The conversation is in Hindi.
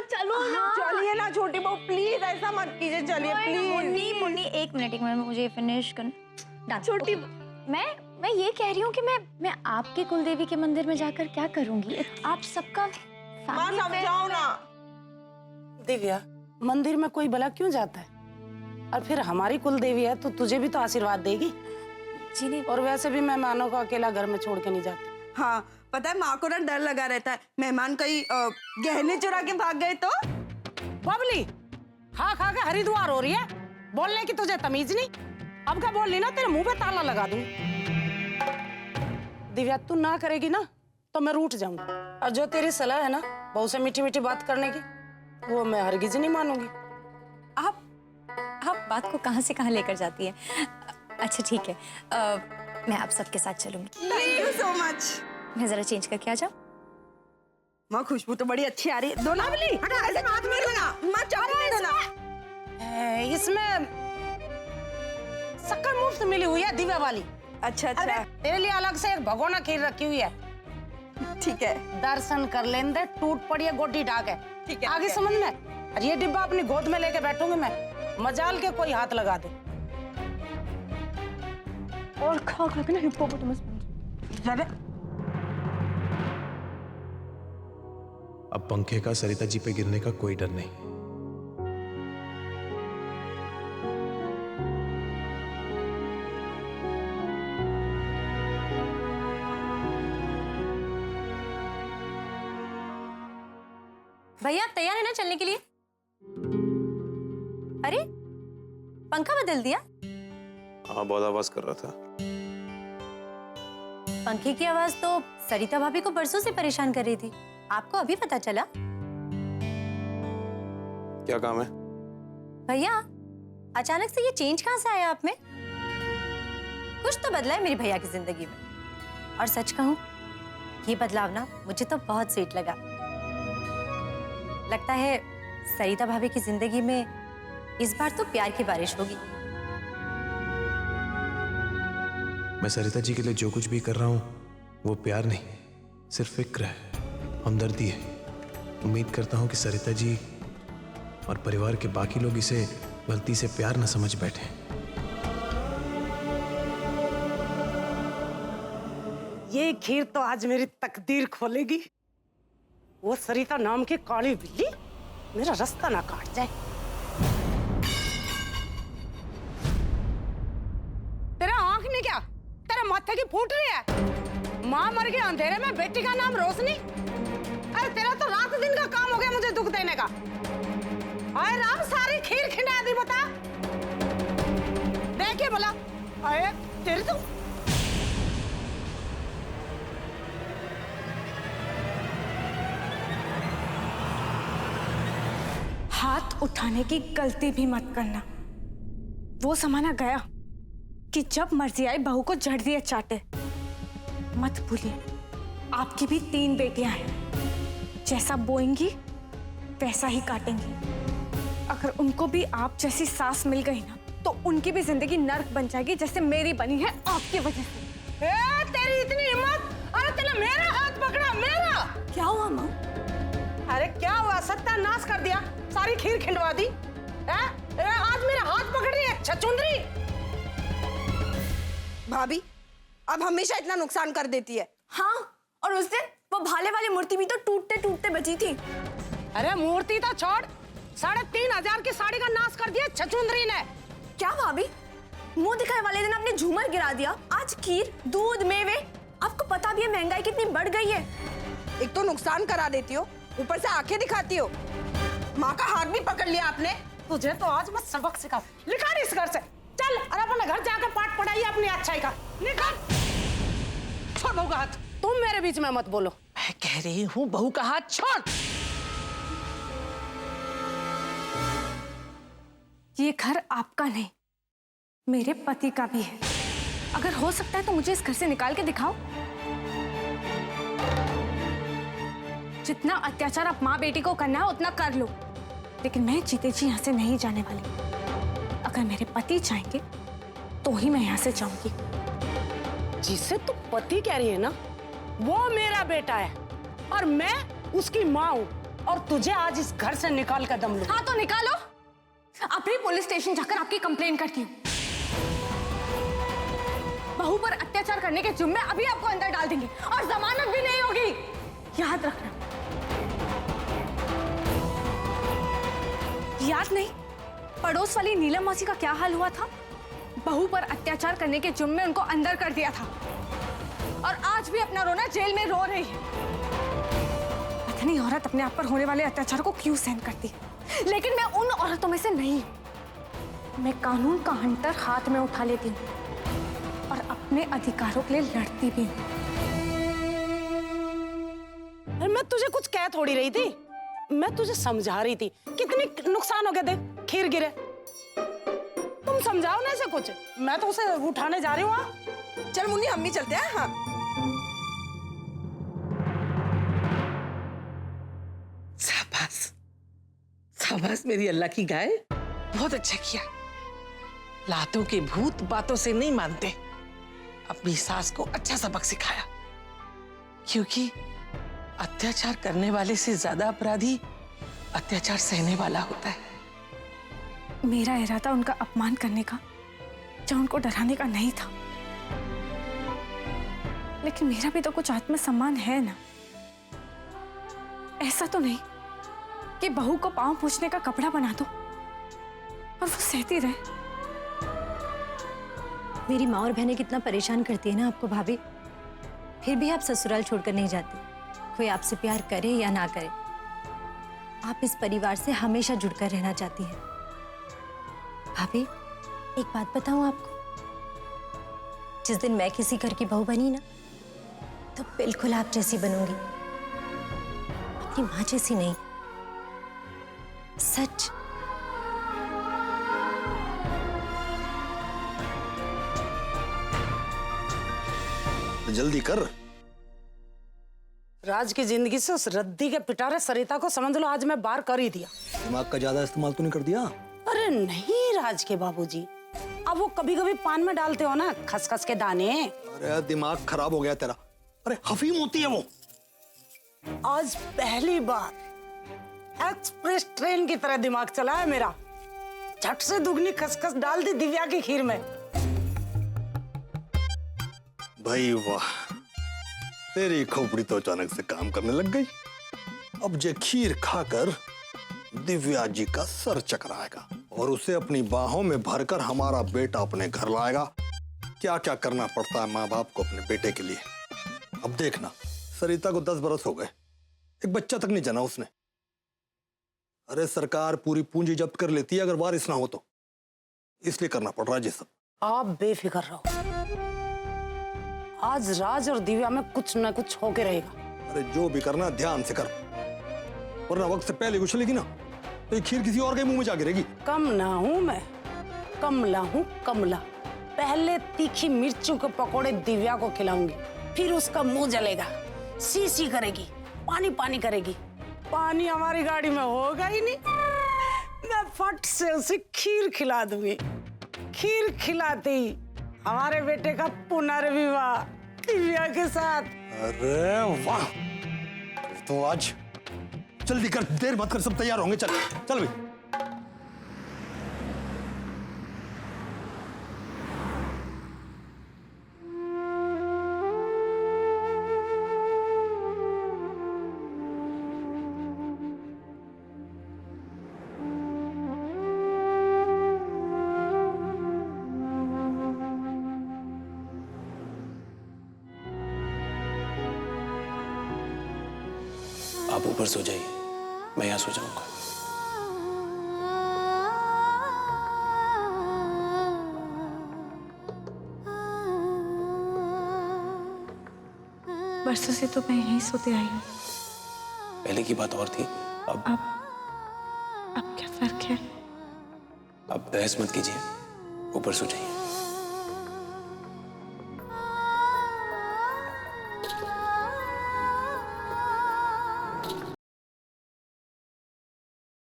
चलो ना। चलिए ना छोटी बहू, प्लीज ऐसा मत कीजिए, चलिए प्लीज। मुन्नी एक मिनट मुझे फिनिश करना। छोटी मैं ये कह रही हूँ कि मैं आपके कुलदेवी के मंदिर में जाकर क्या करूंगी? आप सबका माँ समझाओ ना। दिव्या, मंदिर में कोई भला क्यों जाता है? और फिर हमारी कुलदेवी है तो तुझे भी तो आशीर्वाद देगी। जी नहीं। और वैसे भी मेहमानों को अकेला घर में छोड़ के नहीं जाती। हाँ पता है, माँ को ना डर लगा रहता है, मेहमान कहीं गहने चुरा के भाग गए तो। बबली, खा खा के हरिद्वार हो रही है, बोलने की तुझे तमीज नहीं। अब क्या बोल ली ना, तेरे मुंह पे ताला लगा दूं। दिव्या, तू ना करेगी ना तो मैं रूठ जाऊंगी। और जो तेरी सलाह है ना बहू से मीठी मीठी बात करने की, वो मैं हरगिज नहीं मानूंगी। आप बात को कहाँ से कहाँ लेकर जाती है? अच्छा ठीक है, मैं आप सबके साथ चलूंगी। Thank you so much. मैं जरा चेंज करके आ जाऊं? माँ खुशबू तो बड़ी अच्छी आ रही है। दो ना बली, ऐसे हाथ में दो ना। माँ चावल दो ना। इसमें शक्कर मुफ्त मिली हुई है दिव्या वाली। अच्छा अच्छा, तेरे लिए अलग से एक भगोना खीर रखी हुई है। ठीक है। दर्शन कर लेने दे, टूट पड़ी है गोटी ढाक है। ठीक है, आगे ठीक है। समझ में। और ये डिब्बा अपनी गोद में लेके बैठूंगी मैं, मजाल के कोई हाथ लगा दे। और खा खा के ना हिप्पोपोटामस बन जाए। अब पंखे का सरिता जी पे गिरने का कोई डर नहीं। भैया आप तैयार है ना चलने के लिए? अरे पंखा बदल दिया? हाँ, बहुत आवाज कर रहा था। पंखे की आवाज तो सरिता भाभी को बरसों से परेशान कर रही थी, आपको अभी पता चला? क्या काम है? भैया अचानक से ये चेंज कहाँ से आया आप में? कुछ तो बदला है मेरी भैया की जिंदगी में। और सच कहूं, ये बदलाव ना मुझे तो बहुत स्वीट लगा। लगता है सरिता भाभी की जिंदगी में इस बार तो प्यार की बारिश होगी। मैं सरिता जी के लिए जो कुछ भी कर रहा हूँ वो प्यार नहीं, सिर्फ फिक्र है, हमदर्दी है। उम्मीद करता हूँ कि सरिता जी और परिवार के बाकी लोग इसे गलती से प्यार न समझ बैठे। ये खीर तो आज मेरी तकदीर खोलेगी। वो सरिता नाम की काली बिल्ली मेरा रास्ता ना काट जाए। तेरा आंख नहीं क्या? तेरे माथे की फूट रही है? माँ मर गई अंधेरे में, बेटी का नाम रोशनी। अरे तेरा तो रात दिन का काम हो गया मुझे दुख देने का। अरे राम, सारी खीर खिला दी बता। देखिए बोला, अरे तेरी तो हाथ उठाने की गलती भी मत करना। वो जमाना गया कि जब मर्जी आई बहू को जड़ दिए चाटे। मत भूलिए, आपकी भी 3 बेटियां हैं। जैसा बोएंगी वैसा ही काटेंगी। अगर उनको भी आप जैसी सास मिल गई ना तो उनकी भी जिंदगी नर्क बन जाएगी, जैसे मेरी बनी है आपकी वजह से। तेरी इतनी हिम्मत! अरे तूने मेरा हाथ पकड़ा, मेरा! क्या हुआ माँ? अरे क्या हुआ? सत्यानाश कर दिया, सारी खीर खिंडवा दी। आज मेरा हाथ पकड़ रही है छछुंदरी। भाभी अब हमेशा इतना नुकसान कर देती है। हाँ, और उस दिन वो भाले वाली मूर्ति भी तो टूटते टूटते बची थी। अरे मूर्ति तो छोड़, 3,500 की साड़ी का नाश कर दिया छछुंदरी ने। क्या भाभी, मुंह दिखाए वाले दिन आपने झूमर गिरा दिया, आज खीर, दूध, मेवे। आपको पता भी है महंगाई कितनी बढ़ गई है। एक तो नुकसान करा देती हो, ऊपर से आंखें दिखाती हो। माँ का हाथ भी पकड़ लिया आपने। तुझे तो आज मैं सबक सिखा। निकाल इस घर से, चल और अपने घर जाकर पाठ पढ़ाइए अपनी अच्छाई का। निकाल, छोड़ बहू का हाथ। तुम मेरे बीच में मत बोलो। मैं कह रही हूँ बहू का हाथ छोड़। ये घर आपका नहीं, मेरे पति का भी है। अगर हो सकता है तो मुझे इस घर से निकाल के दिखाओ। जितना अत्याचार आप माँ बेटी को करना है उतना कर लो, लेकिन मैं जीते जी यहाँ से नहीं जाने वाली। अगर मेरे पति चाहेंगे तो ही मैं यहाँ से जाऊंगी। जिसे तू पति कह रही है ना, वो मेरा बेटा है और मैं उसकी माँ हूँ। और तुझे आज इस घर से निकाल कर दम लूं। हाँ तो निकालो, अभी पुलिस स्टेशन जाकर आपकी कंप्लेन करती हूँ। बहू पर अत्याचार करने के जुर्म में अभी आपको अंदर डाल देंगे और जमानत भी नहीं होगी, याद रखना। याद नहीं, पड़ोस वाली नीलम मौसी का क्या हाल हुआ था? बहू पर अत्याचार करने के जुर्म में उनको अंदर कर दिया था और आज भी अपना रोना जेल में रो रही है। पता नहीं औरत अपने आप पर होने वाले अत्याचार को क्यों सहन करती है, लेकिन मैं उन औरतों में से नहीं हूं। मैं कानून का हंटर हाथ में उठा लेती हूँ और अपने अधिकारों के लिए लड़ती भी हूँ। मैं तुझे कुछ कह थोड़ी रही थी, मैं तुझे समझा रही थी। कितनी नुकसान हो गया, देख खीर गिरे। तुम समझाओ ना इसे कुछ, मैं तो उसे उठाने जा रही हूँ। चल मुन्नी, हम भी चलते हैं। हाँ शाबाश, शाबाश मेरी अल्लाह की गाय, बहुत अच्छा किया। लातों के भूत बातों से नहीं मानते। अपनी सास को अच्छा सबक सिखाया, क्योंकि अत्याचार करने वाले से ज्यादा अपराधी अत्याचार सहने वाला होता है। मेरा इरादा उनका अपमान करने का या उनको डराने का नहीं था, लेकिन मेरा भी तो कुछ आत्मसम्मान है ना। ऐसा तो नहीं कि बहू को पांव पोंछने का कपड़ा बना दो और वो सहती रहे। मेरी माँ और बहनें कितना परेशान करती है ना आपको भाभी, फिर भी आप ससुराल छोड़कर नहीं जाती। कोई आपसे प्यार करे या ना करे, आप इस परिवार से हमेशा जुड़कर रहना चाहती हैं। भाभी, एक बात बताऊं आपको, जिस दिन मैं किसी घर की बहू बनी ना, तो बिल्कुल आप जैसी बनूंगी, अपनी माँ जैसी नहीं। सच। जल्दी कर। राज की जिंदगी से उस रद्दी के पिटारे सरिता को समझ लो आज मैं बाहर कर ही दिया। दिमाग का ज्यादा इस्तेमाल तो नहीं कर दिया? अरे नहीं राज के बाबूजी, अब वो कभी कभी पान में डालते हो ना खसखस के दाने। अरे दिमाग खराब हो गया तेरा। अरे हफीम होती है वो। आज पहली बार एक्सप्रेस ट्रेन की तरह दिमाग चला है मेरा। झट से दुगनी खसखस डाल दी दिव्या की खीर में। भाई वाह, तेरी खोपड़ी तो अचानक से काम करने लग गई। अब जे खीर खाकर दिव्या जी का सर चकराएगा और उसे अपनी बाहों में भरकर हमारा बेटा अपने घर लाएगा। क्या क्या करना पड़ता है माँ बाप को अपने बेटे के लिए। अब देखना, सरिता को 10 बरस हो गए, एक बच्चा तक नहीं जना उसने। अरे सरकार पूरी पूंजी जब्त कर लेती है अगर वारिस ना हो तो, इसलिए करना पड़ रहा है ये सब। आप बेफिक्र रहो, आज राज और दिव्या में कुछ न कुछ होके रहेगा। अरे जो भी करना ध्यान से कर, वरना वक्त से पहले उछलेगी ना तो ये खीर किसी और के मुंह में जा गिरेगी। कम ना हूं मैं, कमला हूं कमला। पहले तीखी मिर्चों के पकोड़े दिव्या को खिलाऊंगी, फिर उसका मुंह जलेगा, सी सी करेगी, पानी पानी करेगी। पानी हमारी गाड़ी में होगा ही नहीं, मैं फट से उसे खीर खिला दूंगी। खीर खिलाते ही हमारे बेटे का पुनर्विवाह दिव्या के साथ। अरे वाह, तो आज जल्दी कर, देर मत कर, सब तैयार होंगे। चल चल भाई। आप ऊपर सो जाइए, मैं यहाँ सो जाऊंगा। बरसों से तो मैं यहीं सोते आई हूँ। पहले की बात और थी, अब क्या फर्क है? आप बहस मत कीजिए, ऊपर सो जाइए।